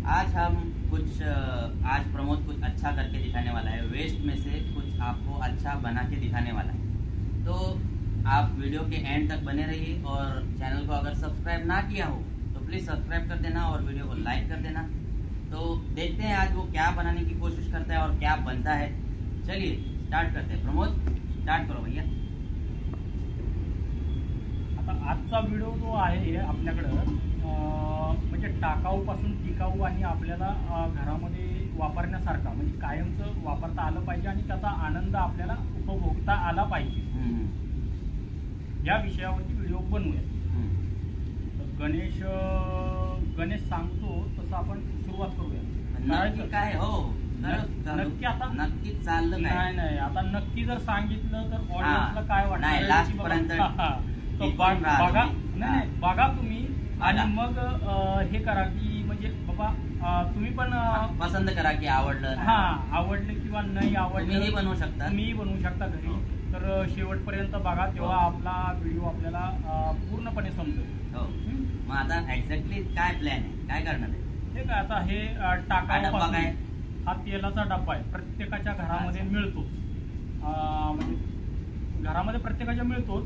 आज प्रमोद कुछ अच्छा करके दिखाने वाला है। वेस्ट में से कुछ आपको अच्छा बना के दिखाने वाला है। तो आप वीडियो के एंड तक बने रहिए और चैनल को अगर सब्सक्राइब ना किया हो तो प्लीज़ सब्सक्राइब कर देना और वीडियो को लाइक कर देना। तो देखते हैं आज वो क्या बनाने की कोशिश करता है और क्या बनता है। चलिए स्टार्ट करते हैं। प्रमोद स्टार्ट करो भैया। आता आजचा व्हिडिओ जो आहे आपल्याकडं म्हणजे टाकाऊपासून टिकाऊ आणि आपल्याला घरामध्ये वापरण्यासारखा म्हणजे कायमचं वापरता आलं पाहिजे आणि त्याचा आनंद आपल्याला उपभोगता आला पाहिजे या विषयावरती व्हिडिओ बनवूया। तर गणेश सांगतो तसं आपण सुरुवात करूया। नक्की काय हो नक्की आता नक्की चाललं नाही आता नक्की जर सांगितलं तर ऑडियन्सला काय वाटतं नाही लास्ट पर्यंत बघा नाही बघा तुम्ही आणि मग हे करा की म्हणजे बाबा तुम्ही पण पसंत करा की आवडलं आवडलं किंवा नाही आवडलं तुम्हीही बनवू शकता घरी। तर शेवटपर्यंत बघा तेव्हा आपला व्हिडिओ आपल्याला पूर्णपणे समजेल। हो मग आता एक्झॅक्टली काय प्लॅन आहे, काय करणार आहे? हे काय आता हे टाकाऊ हा तेलाचा डब्बा आहे, प्रत्येकाच्या घरामध्ये मिळतोच। म्हणजे घरामध्ये प्रत्येकाच्या मिळतोच,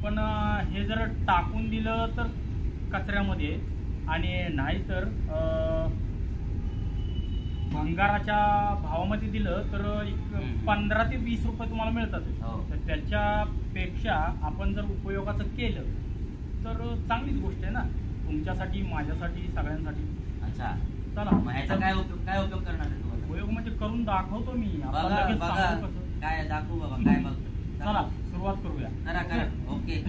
पण हे जर टाकून दिलं तर कचऱ्यामध्ये आणि नाहीतर भंगाराच्या भावामध्ये दिलं तर 15 ते 20 रुपये तुम्हाला मिळतात। तर त्याच्यापेक्षा आपण जर उपयोगाचं केलं तर चांगलीच गोष्ट आहे ना, तुमच्यासाठी माझ्यासाठी सगळ्यांसाठी। अच्छा चला ह्याचा काय उपयोग करणार आहे तुम्हाला? उपयोग म्हणजे करून दाखवतो मी। काय दाखवू बाबा, काय बघ। चला सुरुवात करूया। करा ओके।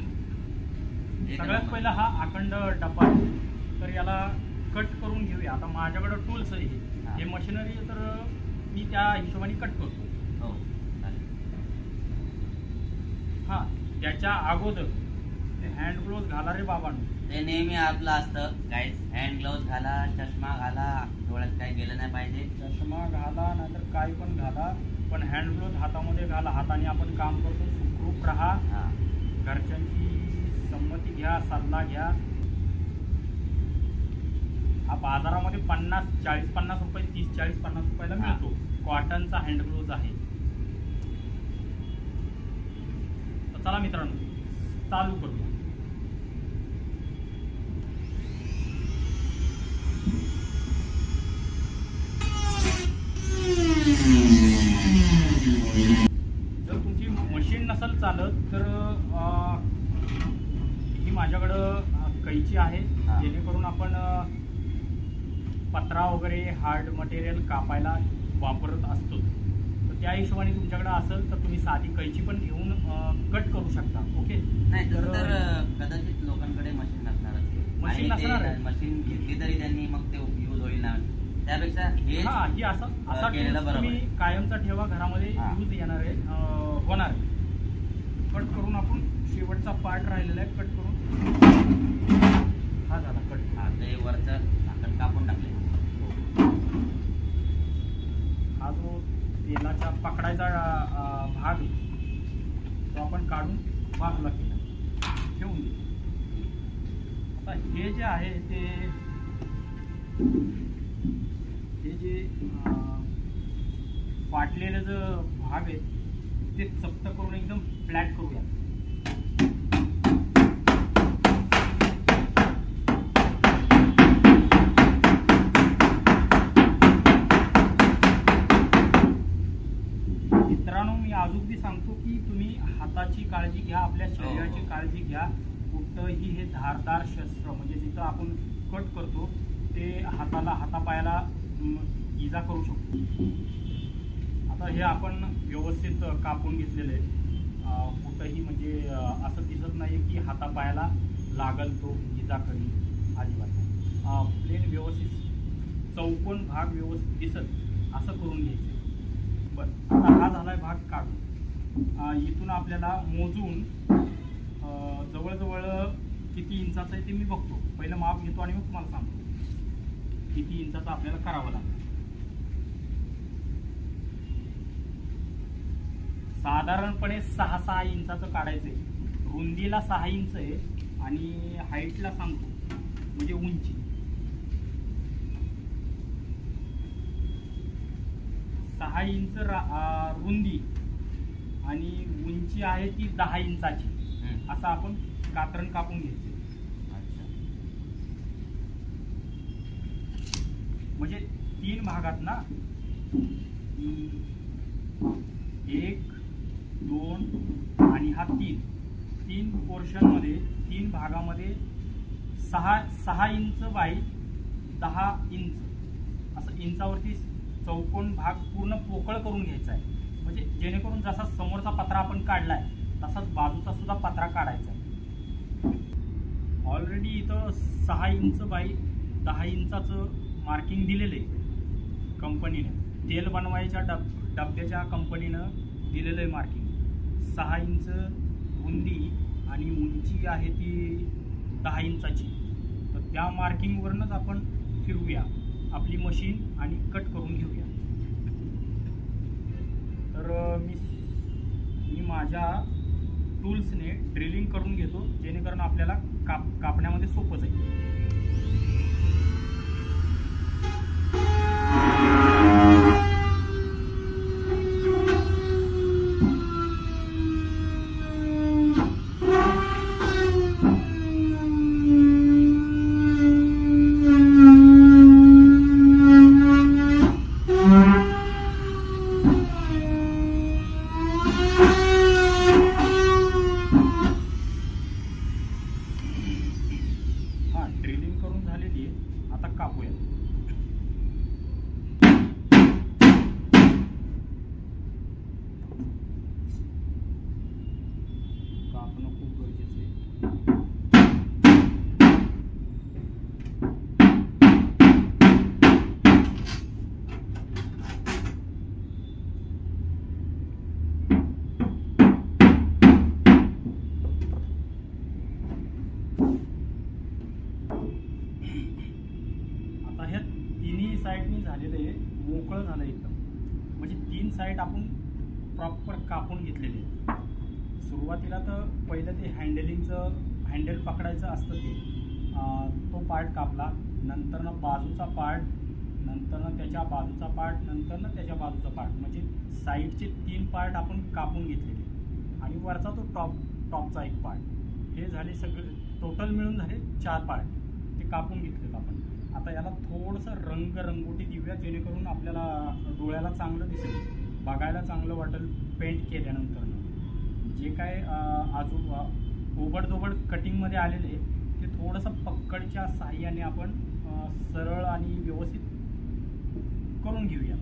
सगळ्यात पहिला हा अखंड डब्बा आहे, तर याला कट करून घेऊया। आता माझ्याकडे टूल्स आहे, हे मशिनरी आहे, तर मी त्या हिशोबाने कट करतो। हा त्याच्या अगोदर हँड ग्लोव्ज घाला रे बाबांनो। ते नेहमी आपलं असतं गाईज, हँड ग्लोव्ज घाला, चष्मा घाला, डोळ्यात काही गेलं नाही पाहिजे। चष्मा घाला नाहीतर काय पण घाला, पण हँड ग्लोव्ज हातामध्ये घाला। हाताने आपण काम करतो, सुखरूप राहा, घरच्यांची संमती घ्या, सल्ला घ्या। हा बाजारामध्ये 50 रुपये 30-40-50 रुपयाला मिळतो, कॉटनचा हँड ग्लोव्ज आहे। तर चला मित्रांनो चालू करूया। जर तुमची मशीन नसेल चालत तर ही माझ्याकडं कैची आहे, जेणेकरून आपण पत्रा वगैरे हार्ड मटेरियल कापायला वापरत असतो। तर त्या हिशोबाने तुमच्याकडे असेल तर तुम्ही साधी कैची पण घेऊन कट करू शकता। ओके नाही तर कदाचित लोकांकडे मशीन नसणार असेल, मशीन घेतली तरी त्यांनी मग ते यूज होईल ना, त्यापेक्षा हे असा केलेलं बरं। तुम्ही कायमचा ठेवा, घरामध्ये यूज येणार आहे, होणार। कट करून आपण शेवटचा पार्ट राहिलेला आहे कट करून हा झाला कट। ते वरचं झाकण कापून टाकले। हा जो तेलाचा पकडायचा भाग तो आपण काढून बाजूला केला, ठेवून दे। आता हे जे आहे हे जे फाटलेलं जो भाग आहे ते चपट करून एकदम फ्लॅट करूया। मित्रांनो मी अजून बी सांगतो की तुम्ही हाताची काळजी घ्या, आपल्या शरीराची काळजी घ्या। कुठंही हे धारदार शस्त्र म्हणजे जिथं आपण कट करतो ते हातापायाला इजा करू शकतो। आता हे आपण व्यवस्थित कापून घेतलेले, कुठंही म्हणजे असं दिसत नाही की हातापायाला लागल तो इजा करी, अजिबात नाही। प्लेन व्यवस्थित चौकोन भाग व्यवस्थित दिसत असं करून घ्यायचं। बरं आता हा झालाय भाग काढून। इथून आपल्याला मोजून जवळजवळ किती इंचाचं आहे ते मी बघतो, पहिलं माप घेतो आणि मग तुम्हाला सांगतो किती इंचाचं आपल्याला करावं लागेल। साधारणपणे 6 इंचाचं काढायचं आहे। रुंदीला 6 इंच आहे आणि हाईटला सांगतो म्हणजे उंची 10 इंच रुंदी आणि उंची आहे ती 10 इंचाची असं आपण कात्रण कापून घ्यायचं. म्हणजे 3 भागात ना, 1 2 आणि हा 3 पोर्शन मध्ये 3 भागामध्ये 6 इंच बाय 10 इंच असं इंचावरती चौकोन भाग पूर्ण पोकळ करून घ्यायचा आहे. म्हणजे जेणेकरून जसा समोरचा पत्रा आपण काढलाय तसाच बाजूचा सुद्धा पत्रा काढायचा आहे. ऑलरेडी इथं 6 इंच बाय 10 इंचाचं मार्किंग दिलेलं आहे कंपनीनं. तेल बनवायच्या डब्याच्या कंपनीनं दिलेलं आहे मार्किंग. 6 इंच रुंदी आणि उंची आहे ती 10 इंचाची. तर त्या मार्किंगवरूनच आपण फिरूया आपली मशीन आणि कट करून घेऊया. तर मी माझ्या टूल्सने ड्रिलिंग करून घेतो जेणेकरून आपल्याला कापण्यामध्ये सोपं जाईल. ड्रिलिंग करून झालेली आहे. आता कापूया. कापणं खूप गरजेचं आहे. तिन्ही साईडनी झालेलं आहे, मोकळं झालं एकदम. म्हणजे 3 साईड आपण प्रॉपर कापून घेतलेले आहे. सुरुवातीला तर पहिलं ते हँडल पकडायचं असतं तो पार्ट कापला. नंतरनं बाजूचा पार्ट, नंतरनं त्याच्या बाजूचा पार्ट, नंतरनं त्याच्या बाजूचा पार्ट. म्हणजे साईडचे 3 पार्ट आपण कापून घेतलेले आणि वरचा तो टॉपचा एक पार्ट. हे झाले सगळे टोटल मिळून झाले 4 पार्ट. ते कापून घेतलेत आपण. आता याला थोडंसं रंगोटी देऊया जेणेकरून आपल्याला डोळ्याला चांगलं दिसेल, बघायला चांगलं वाटेल. पेंट केल्यानंतर जे काय ओबडधोबड कटिंगमध्ये आलेले ते थोडंसं पक्कडच्या साहाय्याने आपण सरळ आणि व्यवस्थित करून घेऊया.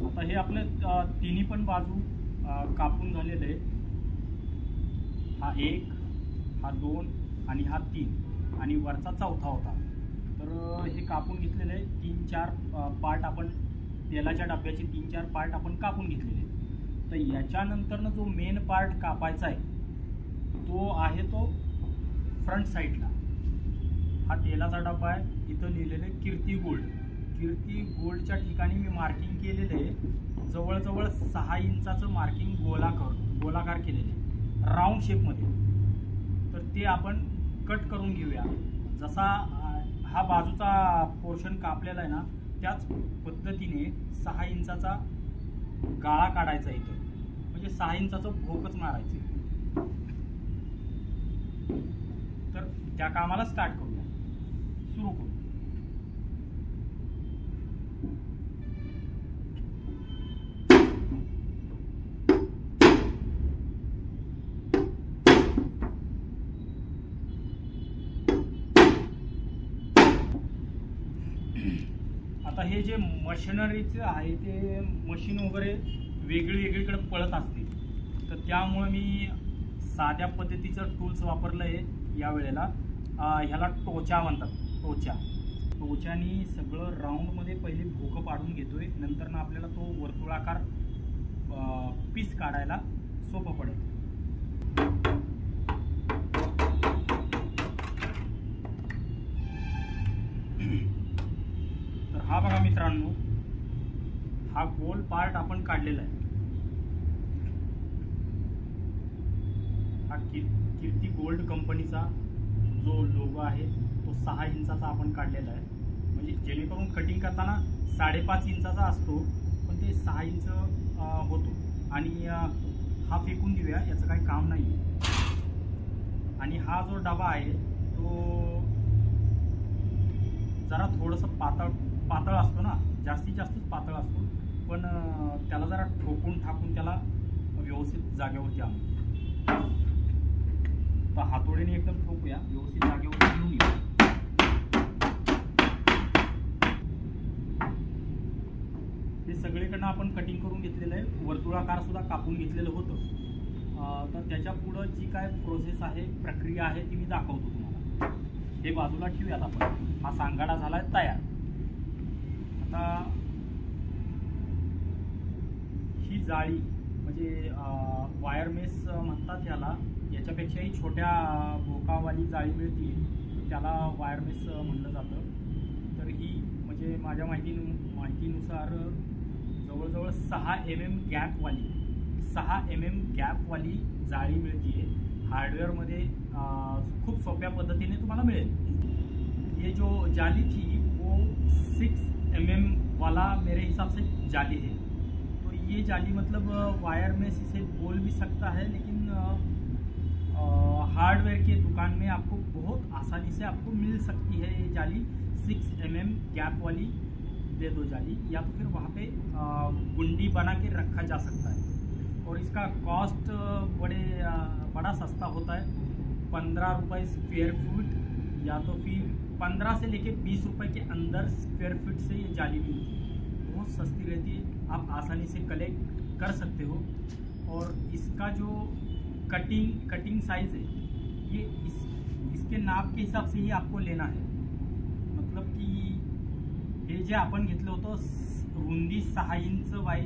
आता हे आपले तिन्ही पण बाजू कापून झालेले आहे. हा 1, हा 2 आणि हा 3 आणि वरचा 4था होता. तर हे कापून घेतलेले आहे. 3-4 पार्ट आपण तेलाच्या डब्याचे 3-4 पार्ट आपण कापून घेतलेले. तर याच्यानंतरनं जो मेन पार्ट कापायचा आहे तो आहे तो फ्रंट साईडला. हा तेलाचा डब्बा आहे. इथं लिहिलेलं आहे कीर्ती गोल्ड. कीर्ती गोल्डच्या ठिकाणी मी मार्किंग केलेलं आहे. जवळजवळ 6 इंचाचं मार्किंग गोलाकार केलेलं आहे राऊंड शेपमध्ये. तर ते आपण कट करून घेऊया. जसा हा बाजूचा पोर्शन कापलेला आहे ना त्याच पद्धतीने 6 इंचाचा गाळा काढायचा इथं. म्हणजे 6 इंचाचं भोकच मारायचं. तर त्या कामाला स्टार्ट करूया, सुरू करू. आता हे जे मशिनरीचं आहे ते मशीन वगैरे वेगळीकडे पळत असते. तर त्यामुळे मी साध्या पद्धतीचं टूल्स वापरलं आहे यावेळेला. ह्याला टोचा म्हणतात. टोच्यानी सगळं राऊंडमध्ये पहिले भोकं पाडून घेतोय. नंतर ना आपल्याला तो वर्तुळाकार पीस काढायला सोपं पडेल. तर हा बघा मित्रांनो, हा गोल पार्ट आपण काढलेला आहे. हा कीर्ती गोल्ड कंपनीचा जो लोगो आहे तो 6 इंचाचा आपण काढलेला आहे. म्हणजे जेणेकरून कटिंग करताना 5.5 इंचाचा असतो, पण ते 6 इंच होतो. आणि हा फेकून देऊया, याचं काही काम नाही. आणि हा जो डबा आहे तो जरा थोडंसं पातळ असतो ना, जास्तीत जास्तच पातळ असतो, पण त्याला जरा ठोकून ठाकून त्याला व्यवस्थित जागेवरती आणू. तर हातोडीने एकदम ठोकूया, व्यवस्थित जागेवरती घेऊन येऊ. हे सगळीकडनं आपण कटिंग करून घेतलेलं आहे. वर्तुळाकार सुद्धा कापून घेतलेलं होतं. तर त्याच्या पुढं जी काय प्रोसेस आहे, प्रक्रिया आहे, ती मी दाखवतो तुम्हाला. हे बाजूला ठेवूयात आपण. हा सांगाडा झाला आहे तयार. आता ही जाळी म्हणजे वायर मेस म्हणतात याला. याच्यापेक्षाही छोट्या भोकावाली जाळी मिळते, त्याला वायर मेस म्हणलं जातं. तर ही म्हणजे माझ्या माहितीनुसार जवळजवळ 6 mm गॅपवाली जाळी मिळते. हार्डवेअरमध्ये खूप सोप्या पद्धतीने तुम्हाला मिळेल. ये जो जाली थी वो 6 mm वाला मेरे हिसाब से जाली है. तो ये जाली मतलब वायर में इसे बोल भी सकता है, लेकिन हार्डवेयर के दुकान में आपको बहुत आसानी से आपको मिल सकती है ये जाली. 6 mm गैप वाली दे दो जाली, या तो फिर वहाँ पे गुंडी बना के रखा जा सकता है. और इसका कॉस्ट बड़ा सस्ता होता है. 15 रुपये स्क्वायर फुट, या तो फिर 15 से लेके 20 रुपये के अंदर स्क्वायर फुट से ये जाली मिलती है. बहुत सस्ती रहती है, आप आसानी से कलेक्ट कर सकते हो. और इसका जो कटिंग साइज है ये इसके नाप के हिसाब से ही आपको लेना है. मतलब की हे जे आपण घेतलं होतं रुंदी 6 इंच बाय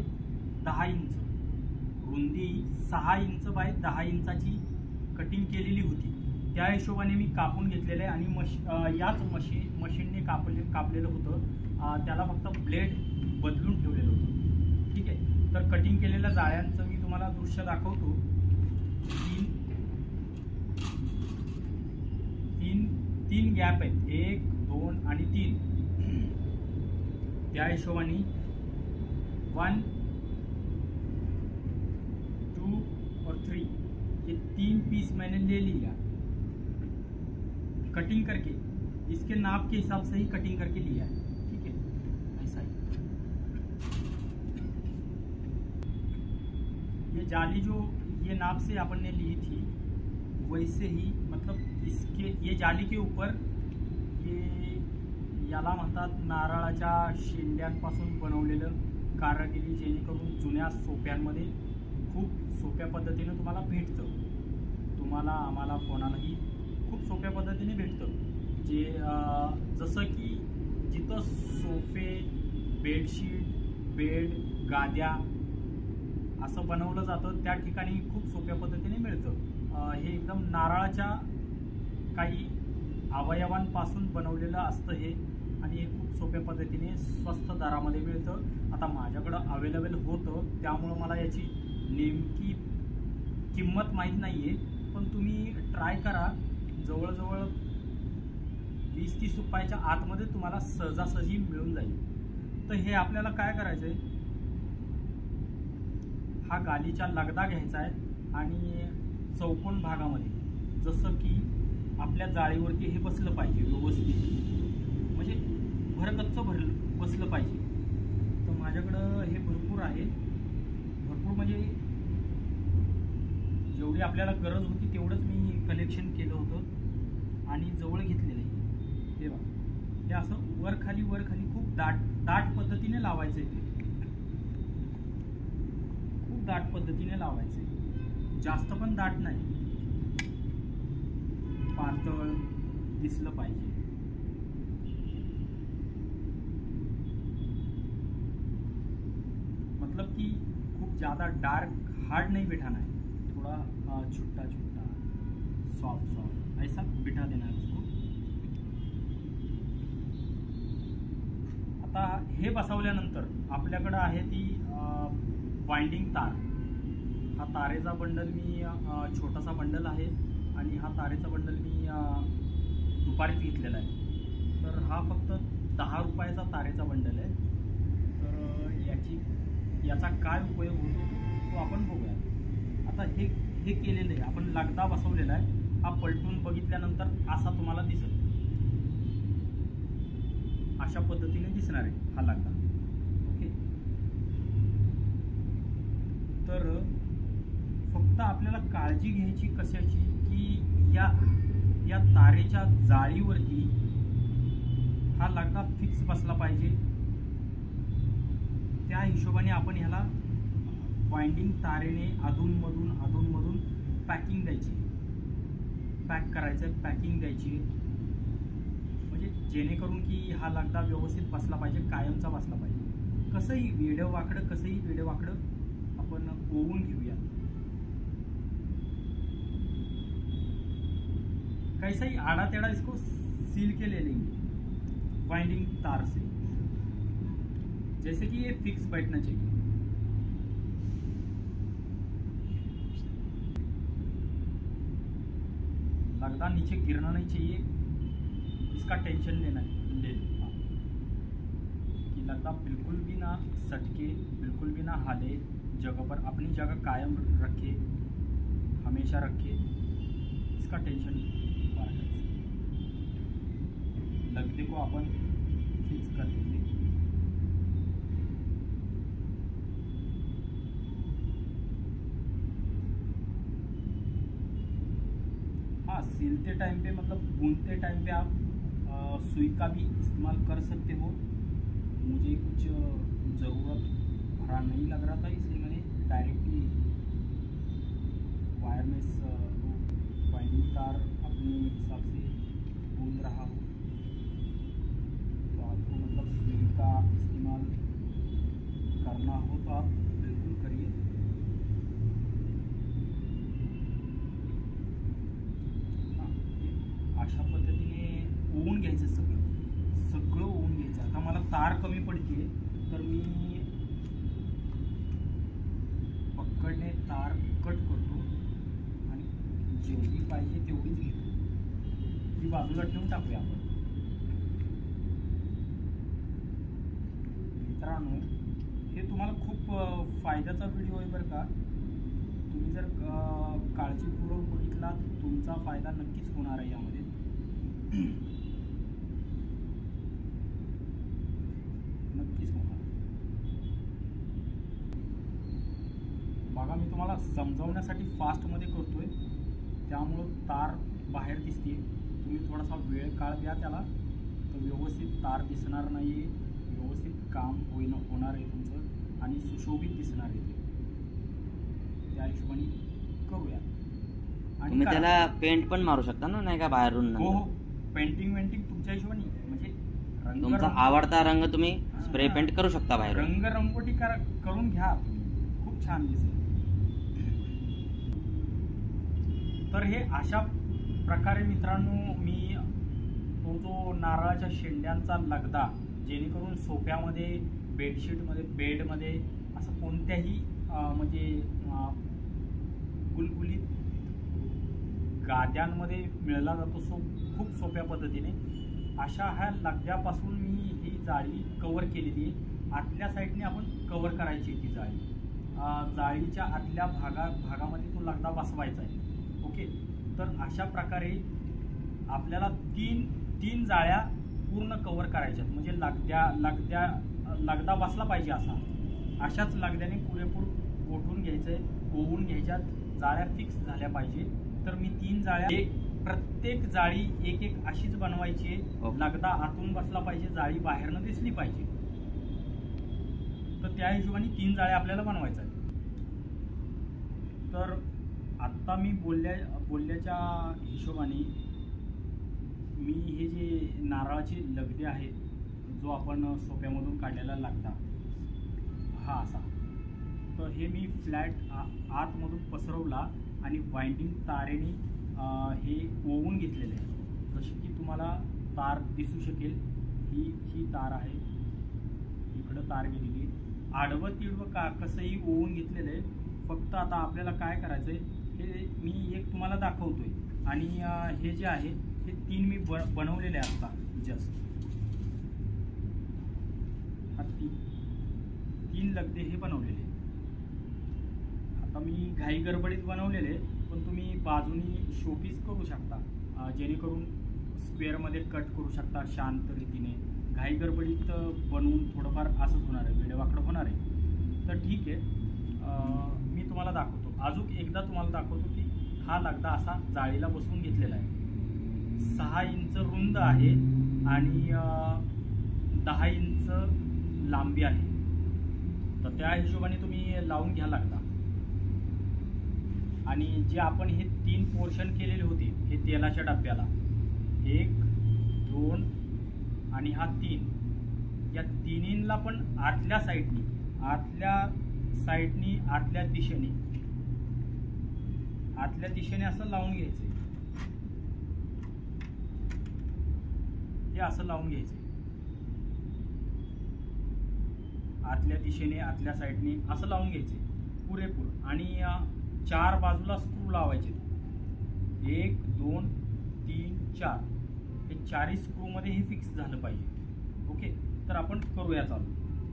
10 इंच, रुंदी 6 इंच बाय 10 इंचाची कटिंग केलेली होती. त्या हिशोबाने मी कापून घेतलेलं आहे. आणि याच मशीनने कापलेलं होतं. त्याला फक्त ब्लेड बदलून ठेवलेलं होतं. ठीक आहे. तर कटिंग केलेल्या जाळ्यांचं मी तुम्हाला दृश्य दाखवतो. तीन गॅप आहेत, 1, 2 आणि 3. त्या हिशोबाने 1, 2 और 3 ये 3 पीस मैंने ले लिया कटिंग करके. इसके नाप के हिसाब से ही कटिंग करके लिया है. ठीक है, ऐसा ही. ये जाली जो ये नाप से अपन ने ली थी, वैसे ही मतलब ये जाली के ऊपर याला म्हणतात नारळाच्या शेंड्यांपासून बनवलेलं कारागिरी, जेणेकरून जुन्या सोप्यांमध्ये खूप सोप्या पद्धतीने तुम्हाला भेटतं. तुम्हाला आम्हाला कोणालाही खूप सोप्या पद्धतीने भेटतं. जे जसं की जिथं सोफे, बेडशीट, बेड, गाद्या असं बनवलं जातं, त्या ठिकाणी खूप सोप्या पद्धतीने मिळतं. हे एकदम नारळाच्या काही अवयवांपासून बनवलेलं असतं हे. आणि हे खूप सोप्या पद्धतीने स्वस्त दरामध्ये मिळतं. आता माझ्याकडं अवेलेबल होतं, त्यामुळं मला याची नेमकी किंमत माहीत नाही आहे. पण तुम्ही ट्राय करा. जवळजवळ 20-30 रुपयाच्या आतमध्ये तुम्हाला सहजासहजी मिळून जाईल. तर हे आपल्याला काय करायचं आहे, हा गालीचा लगदा घ्यायचा आहे आणि चौकोन भागामध्ये जसं की आपल्या जाळीवरती हे बसलं पाहिजे व्यवस्थित, म्हणजे भरगच्च बसलं पाहिजे. तर माझ्याकडं हे भरपूर आहे. भरपूर म्हणजे जेवढी आपल्याला गरज होती तेवढंच मी कलेक्शन केलं होतं आणि जवळ घेतलेलं आहे. तेव्हा हे असं वर खाली खूप दाट पद्धतीने लावायचं आहे. खूप दाट पद्धतीने लावायचं आहे, जास्त पण दाट नाही, पातळ दिसलं पाहिजे. मतलब कि खूप ज़्यादा डार्क हार्ड नहीं बिठाना है, थोड़ा छुट्टा छुट्टा सॉफ्ट ऐसा बिठा देना है उसको. आता हे बसवल्यानंतर आपल्याकडं आहे ती वाइंडिंग तार. हा तारेचा बंडल मी छोटासा बंडल आहे आणि हा तारेचा बंडल मी दुपारीच घेतलेला आहे. तर हा फक्त 10 रुपयाचा तारेचा बंडल आहे. तर याचा काय उपयोग होतो तो आपण बघूया. आता हे केलेलं आहे आपण, लगदा बसवलेला आहे. हा पलटून बघितल्यानंतर असा तुम्हाला दिसेल, अशा पद्धतीने दिसणार आहे हा लगदा. ओके, तर फक्त आपल्याला काळजी घ्यायची कशाची की या तारेच्या जाळीवरती हा लगदा फिक्स बसला पाहिजे. त्या हिशोबाने आपण ह्याला वाइंडिंग तारेने अधूनमधून पॅकिंग द्यायची, पॅक करायचं, पॅकिंग द्यायची, म्हणजे जेणेकरून की हा लगदा व्यवस्थित बसला पाहिजे, कायमचा बसला पाहिजे. कसंही वेडं वाकडं आपण ओवून घेऊया. कैसा ही आड़ा टेढ़ा इसको सील के ले लेंगे वाइंडिंग तार से, जैसे कि ये फिक्स बैठना चाहिए. लगदा नीचे गिरना नहीं चाहिए, इसका टेंशन ले कि लगदा बिल्कुल भी ना सटके, बिल्कुल भी ना हिले, जगह पर अपनी जगह कायम रखे, हमेशा रखे. इसका टेंशन लगदे को अपन फिक्स कर देंगे. हाँ, सिलते टाइम पे मतलब बुनते टाइम पे आप सुई का भी इस्तेमाल कर सकते हो. मुझे कुछ ज़रूरत भरा नहीं लग रहा था, इसलिए मैंने डायरेक्टली वायर में वाइंडिंग तार अपने हिसाब से बुन रहा हूँ. तो आपको मतलब सुई का इस्तेमाल करना हो तो आप बिल्कुल करिए. अशा पद्धतीने ओवून घ्यायचं, सगळं ओवून घ्यायचं. आता मला तार कमी पडते तर मी पकडणे तार कट करतो आणि जेवढी पाहिजे तेवढीच घेतो, ती बाजूला ठेवून टाकूया आपण. मित्रांनो, हे तुम्हाला खूप फायद्याचा व्हिडिओ आहे बरं का. तुम्ही जर काळजीपूर्वक बघितला तुमचा फायदा नक्कीच होणार आहे यामध्ये. नक्कीच होणार. बघा, मी तुम्हाला समजावण्यासाठी फास्टमध्ये करतोय त्यामुळं तार बाहेर दिसते. तुम्ही थोडासा वेळ काळ द्या त्याला, तर व्यवस्थित तार दिसणार नाही आहे, व्यवस्थित काम होणार आहे तुमचं आणि सुशोभित दिसणार आहे. त्या हिशोबाने करूया. आणि तुम्ही त्याला पेंट पण मारू शकता ना, नाही का बाहेरून? हो, पेंटिंग तुमच्या हिशोबाने, म्हणजे तुमचा आवडता रंग तुम्ही स्प्रे पेंट करू शकता बाहेर. रंगोटी करून घ्या, खूप छान दिसेल. तर हे अशा प्रकारे मित्रांनो मी तो जो नारळाच्या शेंड्यांचा लगदा, जेणेकरून सोफ्यामध्ये, बेडशीटमध्ये, बेडमध्ये असं कोणत्याही म्हणजे गुलगुलीत गाद्यांमध्ये मिळला जातो खूप सोप्या पद्धतीने. अशा ह्या लगद्यापासून मी ही जाळी कव्हर केलेली आहे. आतल्या साईडने आपण कव्हर करायची ती जाळी. जाळीच्या आतल्या भागामध्ये तो लगदा बसवायचा आहे. ओके, तर अशा प्रकारे आपल्याला तीन जाळ्या पूर्ण कव्हर करायच्या, म्हणजे लगदा बसला पाहिजे अशाच लगद्याने पुरेपूर गोठून घ्यायचं आहे, ओवून घ्यायच्यात, जाळ्या फिक्स झाल्या पाहिजे. तर मी 3 जाळ्या, प्रत्येक जाळी एक अशीच बनवायची आहे. लगदा आतून बसला पाहिजे, जाळी बाहेरनं दिसली पाहिजे. तर त्या हिशोबाने 3 जाळ्या आपल्याला बनवायच्या आहेत. तर आत्ता मी बोलल्याच्या हिशोबाने मी हे जे नारळाचे लगदे आहेत, जो आपण सोप्यामधून काढलेला लगदा हा असा, तर हे मी फ्लॅट आतमधून पसरवला आणि वाइंडिंग तारेने हे ओवून घेतलेले आहे. जशी की तुम्हाला तार दिसू शकेल, ही तार आहे. तार गेलेली आहे. आडवं तिडवं कसंही ओवून घेतलेलं आहे. फक्त आता आपल्याला काय करायचं आहे हे मी एक तुम्हाला दाखवतोय. आणि हे जे आहे हे 3 मी बनवलेले आहे आता जस्ट. हा 3 लगदे हे बनवलेले. आता मी घाई गडबडीत बनवलेले, पण तुम्ही बाजूनी शोपीस करू शकता, जेणेकरून स्क्वेअरमध्ये कट करू शकता शांत रीतीने. घाई गडबडीत बनवून थोडंफार असंच होणार आहे, वेडेवाकडं होणार आहे. तर ठीक आहे, मी तुम्हाला दाखवतो. अजून एकदा तुम्हाला दाखवतो की हा लगदा असा जाळीला बसवून घेतलेला आहे. 6 इंच रुंद आहे आणि 10 इंच लांबी आहे. तर त्या हिशोबाने तुम्ही लावून घ्या लगदा. आणि जे आपण हे 3 पोर्शन केलेले होते हे तेलाच्या डब्याला, 1 2 आणि हा 3, या तिन्हींना पण आतल्या साईडनी आतल्या दिशेने असं लावून घ्यायचं. हे असं लावून घ्यायचं आतल्या दिशेने, आतल्या साईडने असं लावून घ्यायचे पुरेपूर. आणि 4 बाजूला स्क्रू लावायचे, 1 2 3 4. हे 4 स्क्रूमध्ये हे फिक्स झालं पाहिजे. ओके, तर आपण करूया चालू.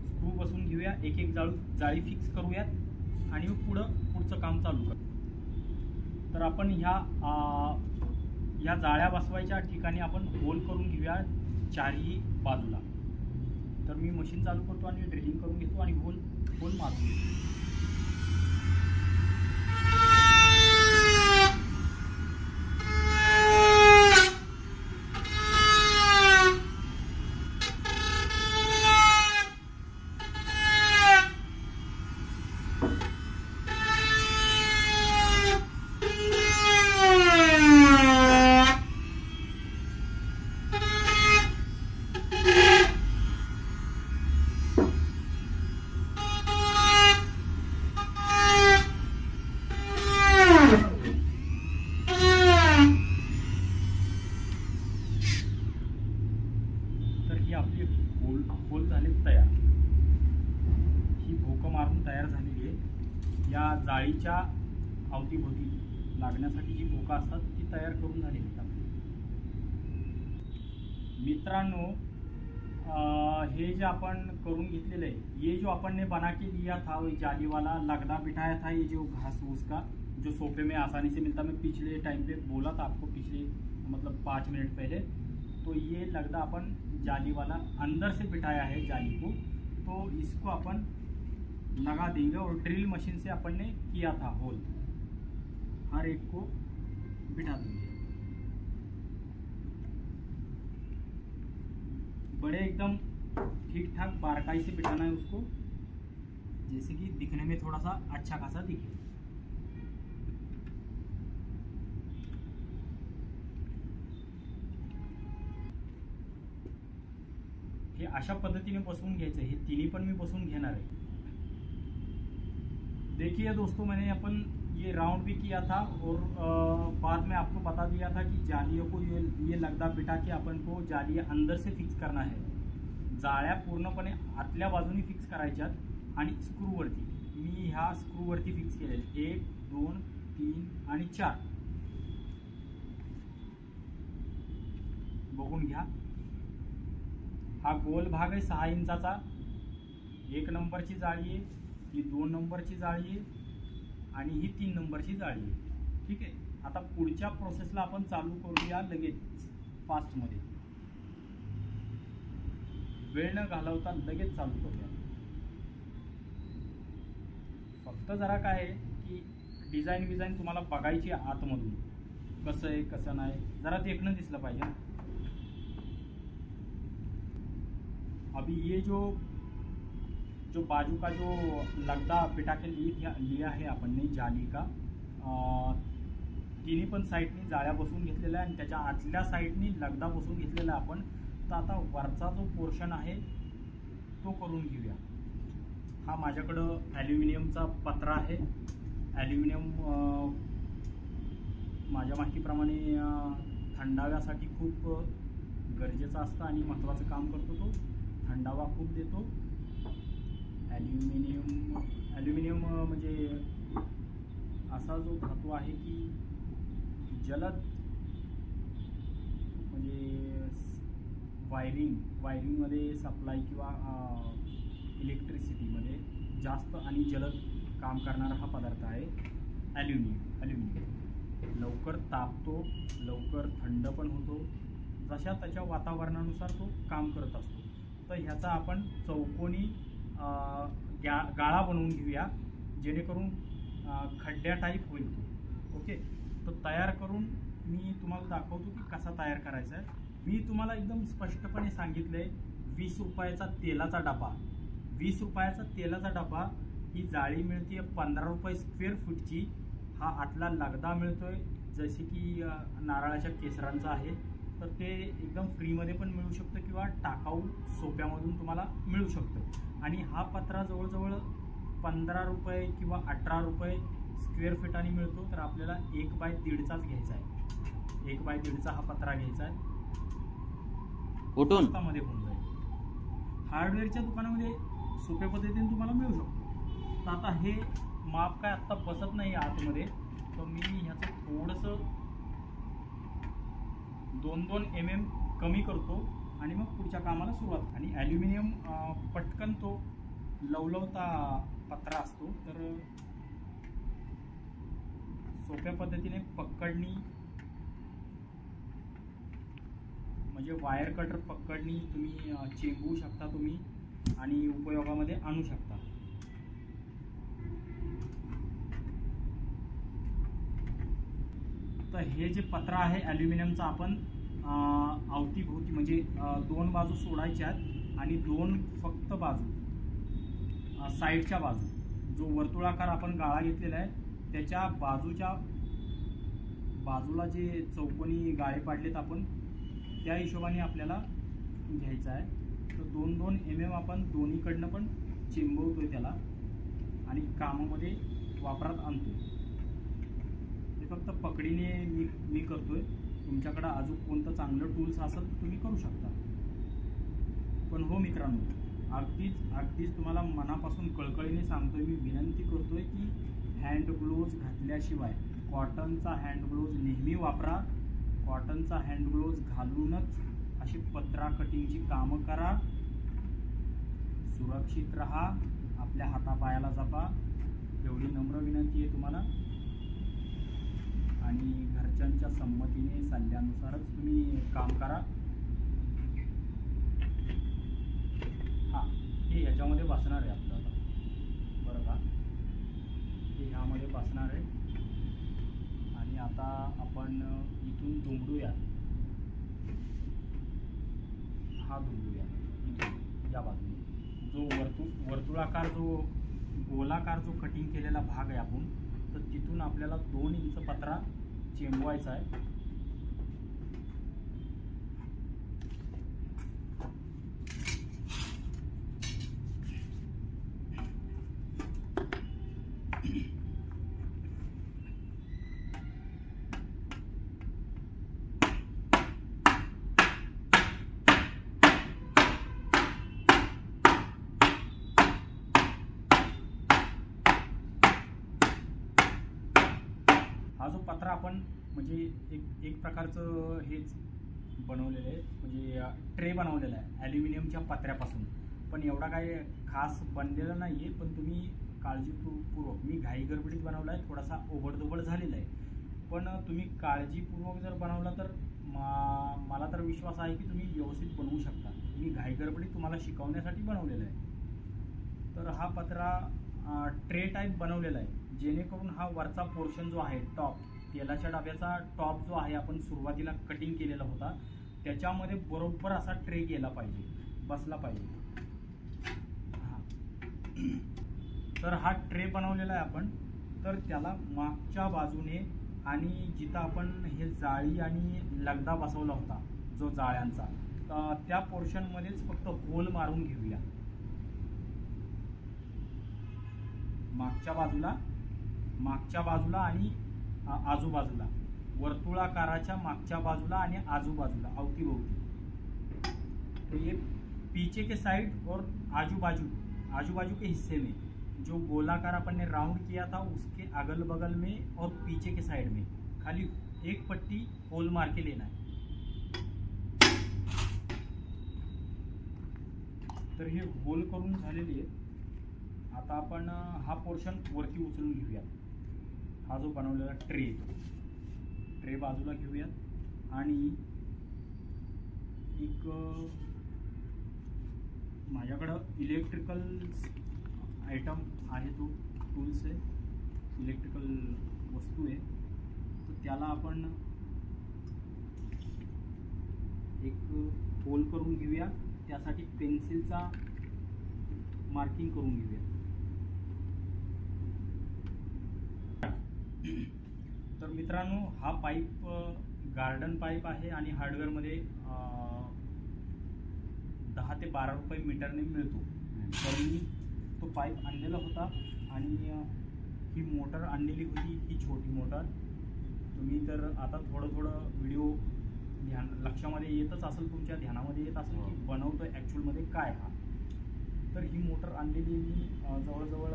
स्क्रू बसून घेऊया, एक एक जाळी फिक्स करूयात आणि पुढचं काम चालू करू. तर आपण ह्या जाळ्या बसवायच्या ठिकाणी आपण होल करून घेऊया 4ही बाजूला. तर मी मशीन चालू करतो आणि ड्रिलिंग करून घेतो आणि होल मारतो. आपली होल झाले तयार. ही भोकं मारून तयार झालेली आहे. या जाळीच्या अवतीभोवती लागण्यासाठी जी भोकं असतात ती तयार करून झालेली आहेत. मित्रांनो, हे जे आपण करून घेतलेलं है, ये जो अपन ने बना के लिया था वो जाली वाला लगदा बिठाया था, ये जो घास फूस का जो सोफे में आसानी से मिलता, मैं पिछले टाइम पे बोला था आपको, पिछले मतलब 5 मिनट पहले. तो ये लगदा अपन जाली वाला अंदर से बिठाया है जाली को, तो इसको अपन लगा देंगे और ड्रिल मशीन से अपन ने किया था होल, हर एक को बिठा देंगे. बड़े एकदम ठीक ठाक बारकाई से बिठाना है उसको, जैसे कि दिखने में थोड़ा सा अच्छा खासा दिखे. हे अशा पद्धतीने बसवून घ्यायचं. हे तिन्ही पण मी बसवून घेणार आहे. देखिए दोस्तों, मैंने अपन ये राउंड भी किया था और बाद में आपको बता दिया था कि जालियों को ये लगदा बिठा के अपन को जाली अंदर से फिक्स करना है. जाळ्या पूर्णपणे आतल्या बाजूने फिक्स करायच्यात आणि स्क्रूवरती. मी ह्या स्क्रूवरती फिक्स केलेले 1 2 3 आणि 4. बघून घ्या. हा गोल भाग आहे 6 इंचाचा. 1 नंबरची जाळी आहे, ही 2 नंबरची जाळी आहे आणि ही 3 नंबरची जाळी आहे. ठीक आहे. आता पुढच्या प्रोसेसला आपण चालू करूया लगेच फास्टमध्ये. वेळ न घालवता लगेच चालू करूया. फक्त जरा काय आहे की डिझाईन तुम्हाला बघायची आतमधून कसं आहे कसं नाही, जरा देखणं दिसलं पाहिजे. अभी ये जो बाजू का जो लगदा बिठा के लिया है अपन ने जाली का, तिन्ही पण साईडनी जाळ्या बसवून घेतलेल्या आहे आणि त्याच्या आतल्या साईडनी लगदा बसवून घेतलेला आहे आपण. तर आता वरचा जो पोर्शन आहे तो करून घेऊया. हा माझ्याकडं ॲल्युमिनियमचा पत्रा आहे. ॲल्युमिनियम माझ्या माहितीप्रमाणे थंडाव्यासाठी खूप गरजेचं असतं आणि महत्त्वाचं काम करतो. तो थंडावा खूप देतो. ॲल्युमिनियम म्हणजे असा जो धातू आहे की जलद म्हणजे वायरिंगमध्ये सप्लाय किंवा इलेक्ट्रिसिटीमध्ये जास्त आणि जलद काम करणारा हा पदार्थ आहे ॲल्युमिनियम. लवकर तापतो, लवकर थंड पण होतो, जशा त्याच्या वातावरणानुसार तो काम करत असतो. तर ह्याचा आपण चौकोनी गाळा बनवून घेऊया, जेणेकरून खड्ड्या टाईप होईल तो. ओके, तो तयार करून मी तुम्हाला दाखवतो की कसा तयार करायचा आहे. मी तुम्हाला एकदम स्पष्टपणे सांगितलं आहे, 20 रुपयाचा तेलाचा डबा, 20 रुपयाचा तेलाचा डबा, ही जाळी मिळते 15 रुपये स्क्वेअर फूटची. हा आतला लगदा मिळतोय जसे की नारळाच्या केसरांचा आहे, तर ते एकदम फ्रीमध्ये पण मिळू शकतं किंवा टाकाऊ सोप्यामधून तुम्हाला मिळू शकतं. आणि हा पत्रा जवळजवळ 15 रुपये किंवा 18 रुपये स्क्वेअर फीटाने मिळतो. तर आपल्याला 1/1.5च घ्यायचा आहे, 1/1.5चा हा पत्रा घ्यायचा आहे. स्वस्तामध्ये होऊन जाईल. हार्डवेअरच्या दुकानामध्ये सोप्या पद्धतीने तुम्हाला मिळू शकतो. तर आता हे माप काय आत्ता बसत नाही आतमध्ये, तर मी ह्याचं थोडंसं 2-2 mm कमी करतो आणि मग पुढच्या कामाला सुरुवात. आणि ॲल्युमिनियम पटकन तो लवलवता पत्रा असतो, तर सोप्या पद्धतीने पकडणी म्हणजे वायर कटर पकडणी तुम्ही चेंबवू शकता तुम्ही आणि उपयोगामध्ये आणू शकता. तर हे जे पत्रा आहे ॲल्युमिनियमचा, आपण अवतीभोवती म्हणजे 2 बाजू सोडायच्या आहेत आणि 2 फक्त बाजू साईडच्या बाजू, जो वर्तुळाकार आपण गाळा घेतलेला आहे त्याच्या बाजूला जे चौकोनी गाळे पाडलेत आपण, त्या हिशोबाने आपल्याला घ्यायचं आहे. तर 2-2 mm आपण दोन्हीकडनं पण चिंबवतोय त्याला आणि कामामध्ये वापरात आणतोय. ते फक्त पकडीने मी करतोय. तुमच्याकडं अजून कोणतं चांगलं टूल्स असेल तर तुम्ही करू शकता. पण हो मित्रांनो, अगदीच तुम्हाला मनापासून कळकळीने सांगतोय, मी विनंती करतोय की हँड ग्लोव्ज घातल्याशिवाय कॉटनचा हँड ग्लोव्ज नेहमी वापरा. कॉटनचा हँड ग्लोव्ज घालूनच अशी पत्रा कटिंगची कामं करा. सुरक्षित राहा, आपल्या हातापायाला जपा, एवढी नम्र विनंती आहे तुम्हाला. आणि घरच्यांच्या संमतीने सल्ल्यानुसारच तुम्ही काम करा. हां, हे ह्याच्यामध्ये बसणार आहे आपलं आता, बरं का, हे ह्यामध्ये बसणार आहे. आणि आता आपण इथून दुमडूया, हा दुमडूया इथून या बाजूने. जो वर्तुळाकार जो गोलाकार जो कटिंग केलेला भाग आहे आपण, तर तिथून आपल्याला 2 इंच पत्रा चेंबवायचा आहे. हा जो पत्रा आपण म्हणजे एक प्रकारचं हेच बनवलेलं आहे, म्हणजे ट्रे बनवलेला आहे ॲल्युमिनियमच्या पत्र्यापासून. पण एवढा काही खास बनलेला नाही आहे, पण तुम्ही काळजीपूर्वक, मी घाई गडबडीत बनवला आहे, थोडासा ओबडधोबड झालेला आहे. पण तुम्ही काळजीपूर्वक जर बनवला तर मला तर विश्वास आहे की तुम्ही व्यवस्थित बनवू शकता. मी घाई गडबडीत तुम्हाला शिकवण्यासाठी बनवलेला आहे. तर हा पत्रा ट्रे टाईप बनवलेला आहे, जेणेकरून हा वरचा पोर्शन जो आहे टॉप, तेलाच्या डब्याचा टॉप जो आहे आपण सुरुवातीला कटिंग केलेला होता, त्याच्यामध्ये बरोबर असा ट्रे गेला पाहिजे, बसला पाहिजे. हां, तर हा ट्रे बनवलेला आहे आपण. तर त्याला मागच्या बाजूने आणि जिथं आपण हे जाळी आणि लगदा बसवला होता जो जाळ्यांचा, त्या पोर्शनमध्येच फक्त होल मारून घेऊया. मागच्या बाजूला आणि आजूबाजूला, वर्तुळाकाराच्या मागच्या बाजूला आणि आजूबाजूला अवतीभोवती. तो ये पीछे के साइड और आजू बाजू आजू बाजू के हिस्से में जो गोलाकार अपन ने राउंड किया था उसके अगल बगल में और पीछे के साइड में खाली एक पट्टी होल मार के लेना है। तर हे होल करून झालेली आहे। आता आपण हा पोर्शन वरती उचलून घेऊयात। हा जो बनवलेला ट्रे बाजूला घेऊयात आणि एक माझ्याकडं इलेक्ट्रिकल आयटम आहे, तो टूल्स आहे, इलेक्ट्रिकल वस्तू आहे, तर त्याला आपण एक होल करून घेऊया। त्यासाठी पेन्सिलचा मार्किंग करून घेऊया। तर मित्रांनो, हा पाईप गार्डन पाईप आहे आणि हार्डवेअरमध्ये 10 ते 12 रुपये मीटरने मिळतो। तर मी तो पाईप आणलेला होता आणि ही मोटर आणलेली होती, ही छोटी मोटर। तुम्ही तर आता थोडं व्हिडिओ लक्षामध्ये येतच असेल, तुमच्या ध्यानामध्ये येत असेल की बनवतोय ॲक्च्युअलमध्ये काय हा। तर ही मोटर आणलेली मी जवळजवळ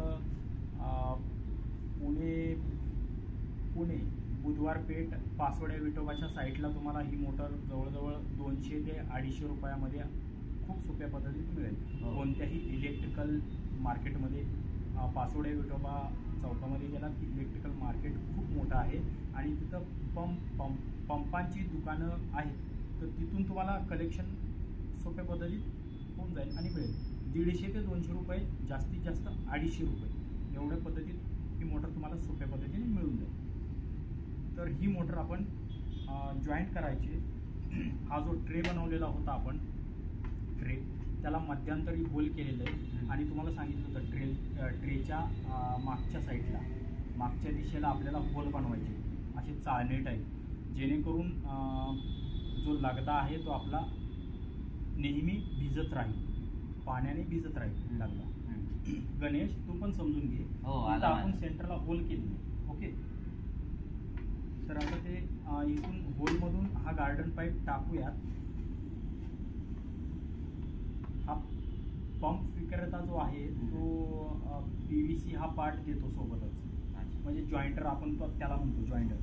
पुणे बुधवारपेठ पासवड्या विठोबाच्या साईडला तुम्हाला ही मोटर जवळजवळ 200 ते 250 रुपयामध्ये खूप सोप्या पद्धतीने मिळेल। कोणत्याही इलेक्ट्रिकल मार्केटमध्ये पासवड्या विठोबा चौकामध्ये गेलात की इलेक्ट्रिकल मार्केट खूप मोठं आहे आणि तिथं पंपांची दुकानं आहेत, तर तिथून तुम्हाला कलेक्शन सोप्या पद्धतीत होऊन जाईल आणि मिळेल। 150 ते 200 रुपये, जास्तीत जास्त 250 रुपये एवढ्या पद्धतीत ही मोटर तुम्हाला सोप्या पद्धतीने मिळून जाईल। तर ही मोटर आपण जॉईंट करायची। हा जो ट्रे बनवलेला होता आपण त्याला मध्यंतरी होल केलेलं आहे आणि तुम्हाला सांगितलं होतं ट्रेच्या मागच्या साईडला, मागच्या दिशेला आपल्याला होल बनवायचे असे चाळणे टाईप, जेणेकरून जो लगदा आहे तो आपला नेहमी भिजत राहील, पाण्याने भिजत राहील लगदा। गणेश, तू पण समजून घे। आता आपण सेंटरला होल केलेली, ओके। तर आता ते इथून होलमधून हा गार्डन पाईप टाकूयात। हा पंप विक्रेता जो आहे तो PVC हा पार्ट देतो सोबतच, म्हणजे जॉईंटर आपण त्याला म्हणतो, जॉईंटर।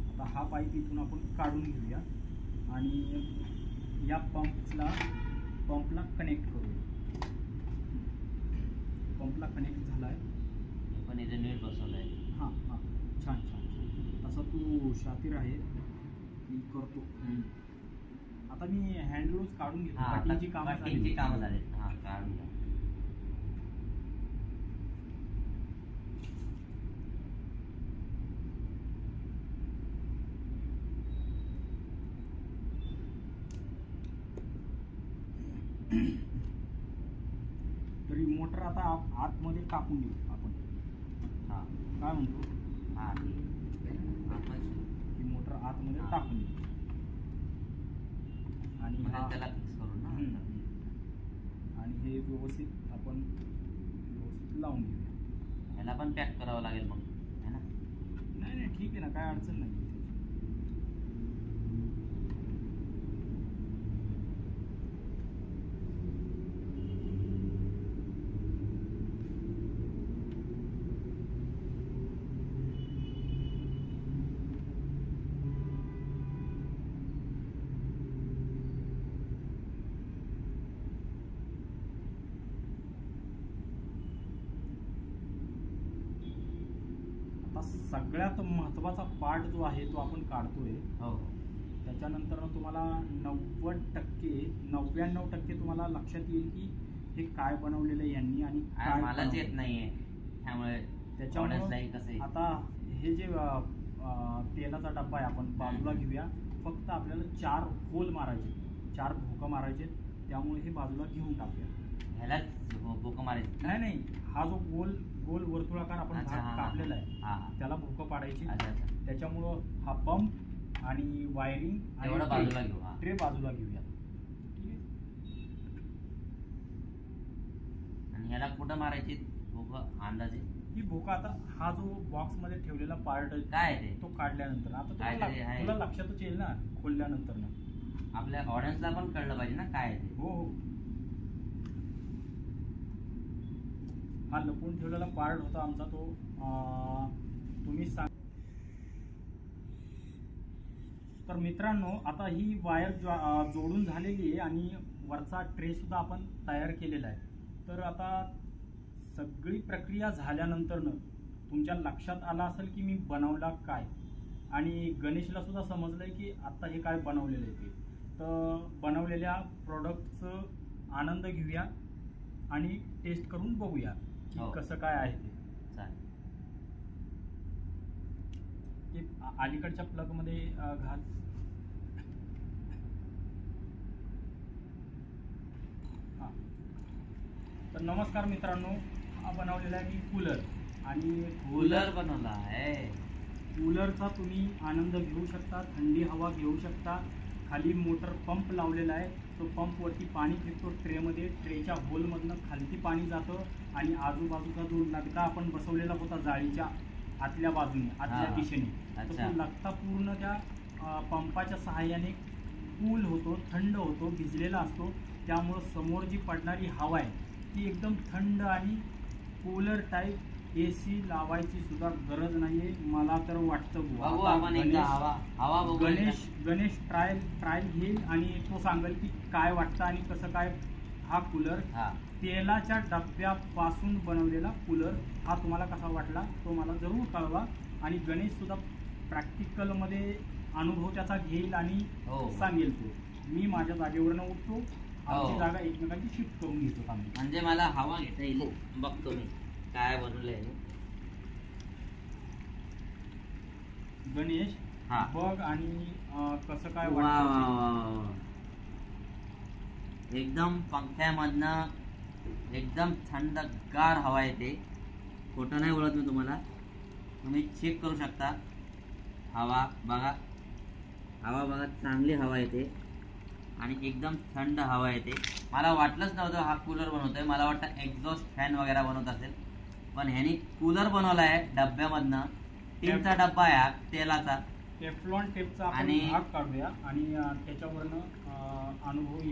आता हा पाईप इथून आपण काढून घेऊया आणि या पंपला कनेक्ट करूया। पंपला कनेक्ट झाला आहे, पण इथे नीट बसवलं आहे। हां हां, छान छान छान। तसा तू शातीर आहे, मी करतो। आता मी हँडलूज काढून घेतो, कटिंगची कामं झाली। हां, काढून घ्या। तर ही मोटर आता आतमध्ये टाकून देऊ आपण। हां, काय म्हणतो? हां, ही मोटर आतमध्ये टाकून देऊ आणि त्याला फिक्स करू ना, आणि हे व्यवस्थित आपण लावून घेऊया। याला पण पॅक करावं लागेल मग, है ना? नाही ठीक आहे ना, काय अडचण नाही। सगळ्यात महत्त्वाचा पार्ट जो आहे तो आपण काढतोय। त्याच्यानंतर तुम्हाला 99% तुम्हाला लक्षात येईल की हे काय बनवलेलं आहे यांनी आणि काय मलाच येत नाहीये, त्यामुळे त्याच्यामुळे आता हे जे तेलाचा डब्बा आहे आपण बाजूला घेऊया। फक्त आपल्याला 4 होल मारायचे, 4 भोकं मारायचे, त्यामुळे हे बाजूला घेऊन टाकूया। ह्याला भोकं मारायचे नाही, हा जो गोल वर्तुळाकार आपण कापलेला आहे त्याला भोकं पाडायची। त्याच्यामुळं हा पंप आणि वायरिंग बाजूला घेऊ, ट्रे बाजूला घेऊया। आणि ह्याला कुठं मारायची भोकं अंदाजे? ही भोकं आता हा जो बॉक्स मध्ये ठेवलेला पार्ट काय ते तो काढल्यानंतर आता तुला लक्षातच येईल ना खोलल्यानंतर ना। आपल्या ऑडियन्सला पण कळलं पाहिजे ना काय आहे ते. हो हो, हा लपून ठेवलेला पार्ट होता आमचा तो. तुम्ही सांग. तर मित्रांनो, आता ही वायर जोडून झालेली आहे आणि वरचा ट्रे सुद्धा आपण तयार केलेला आहे. तर आता सगळी प्रक्रिया झाल्यानंतरनं तुमच्या लक्षात आलं असेल की मी बनवला काय, आणि गणेशला सुद्धा समजलंय की आता हे काय बनवलेलं आहे ते. तर बनवलेल्या प्रोडक्टचं आनंद घेऊया आणि टेस्ट करून बघूया की कसं काय आहे ते. चालेल. ते अलीकडच्या प्लग मध्ये घाल. तर नमस्कार मित्रांनो, हा बनवलेला आहे मी कूलर. आणि कूलर बनवला आहे. कूलरचा तुम्ही आनंद घेऊ शकता, थंडी हवा घेऊ शकता. खाली मोटर पंप लावलेला आहे, तो पंपवरती पाणी फेकतो ट्रेमध्ये, ट्रेच्या होलमधनं खालती पाणी जातं आणि आजूबाजूचा जो लगदा आपण बसवलेला होता जाळीच्या आतल्या बाजूने, आतल्या दिशेने, तर तो लगता पूर्ण त्या पंपाच्या सहाय्याने कूल होतो, थंड होतो, भिजलेला असतो. त्यामुळं समोर जी पडणारी हवा आहे ती एकदम थंड आणि कूलर टाईप. AC लावायची सुद्धा गरज नाहीये मला तर वाटतं. गणेश ट्रायल घेईल आणि तो सांगेल की काय वाटतं आणि कसं काय. हा कूलर तेलाच्या डब्यापासून बनवलेला कूलर हा तुम्हाला कसा वाटला तो मला जरूर कळवा. आणि गणेश सुद्धा प्रॅक्टिकल मध्ये अनुभव त्याचा घेईल आणि सांगेल तो. मी माझ्या जागेवरनं उठतो, आमची जागा एकमेकांची शिफ्ट करून घेतो आम्ही. म्हणजे मला हवा घेता येईल. बघतो मी काय बनवलंय गणेश, बघ आणि कसं काय एकदम पंख्यामधनं एकदम थंडगार हवा येते. खोटं नाही बोलत मी तुम्हाला, तुम्ही चेक करू शकता. हवा बघा, चांगली हवा येते आणि एकदम थंड हवा येते. मला वाटलंच नव्हतं हा कूलर बनवतोय. मला वाटतं एक्झॉस्ट फॅन वगैरे बनवत असेल, पण ह्यानी कूलर बनवलाय डब्यामधनं. टीनचा डब्बा आहे हा, तेलाचा. टेफ्लॉन टेपचा आणि भाग काढूया आणि त्याच्यावरनं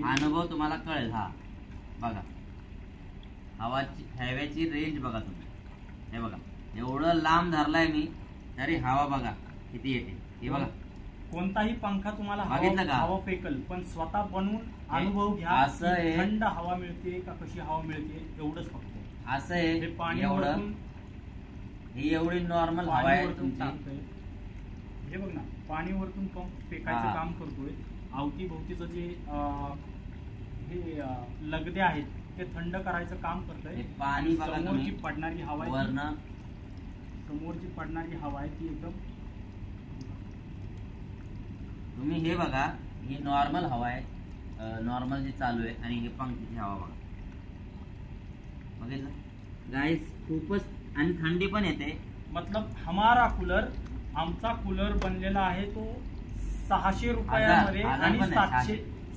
अनुभव तुम्हाला कळेल. हा बघा, हव्याची रेंज बघा तुम्ही. हे बघा, एवढं लांब धरलाय मी तरी हवा बघा किती येते. हे बघा, कोणताही पंखा तुम्हाला हवा फेकल, पण स्वतः बनवून अनुभव घ्या. असं थंड हवा मिळते का कशी हवा मिळते, एवढंच फक्त. असं आहे पाणी एवढं, ही एवढी नॉर्मल हवा आहे तुमची. हे बघ ना, पाणी वरतून पंप फेकायचं काम करतोय. अवतीभोवतीचं जे हे लगदे आहेत ते थंड करायचं काम करतोय. पाणी समोरची पडणारी हवा आहे, समोरची पडणारी हवा आहे ती एकदम. तुम्ही हे बघा, ही नॉर्मल हवा आहे, नॉर्मल जी चालू आहे, आणि हे पंख्याची हवा बघा. बघितलं गाईस, खूपच. आणि थंडी पण येते. मतलब हमारा कूलर, आमचा कूलर बनलेला आहे तो 600 रुपयामध्ये आणि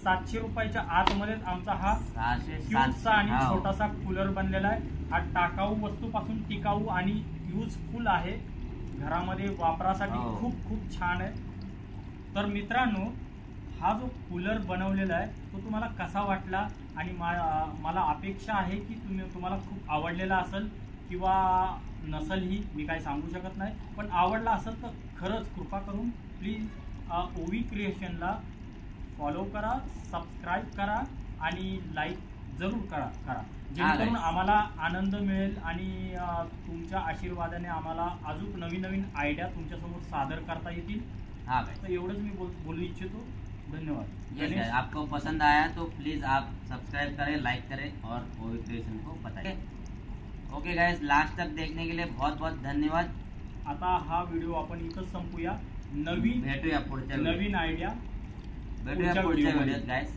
700 रुपयाच्या आतमध्ये आमचा हा क्यूटचा आणि छोटासा कूलर बनलेला आहे. हा टाकाऊ वस्तूपासून टिकाऊ आणि युजफुल आहे. घरामध्ये वापरासाठी खूप खूप छान आहे. तर मित्रांनो, हा जो कूलर बनवलेला आहे तो तुम्हाला कसा वाटला, आणि मला अपेक्षा आहे की तुम्हाला खूप आवडलेला असेल किंवा नसेलही, मी काय सांगू शकत नाही. पण आवडला असेल तर खरंच कृपा करून प्लीज ओवी क्रिएशनला फॉलो करा, सबस्क्राईब करा आणि लाईक जरूर करा जेणेकरून आम्हाला आनंद मिळेल आणि तुमच्या आशीर्वादाने आम्हाला अजून नवीन नवीन आयडिया तुमच्यासमोर सादर करता येतील. तो एवढंच मी बोलू इच्छितो. धन्यवाद. आपको पसंद आया तो प्लीज आप सब्सक्राइब करें, लाइक करें और ओवी क्रिएशन को बताएं. ओके गाइस, लास्ट तक देखने के लिए बहुत बहुत धन्यवाद. आता हा व्हिडिओ आपण इथंच संपूया. भेटूया पुढच्या नवीन आयडिया भेटूया पुढच्या व्हिडिओत गाइस.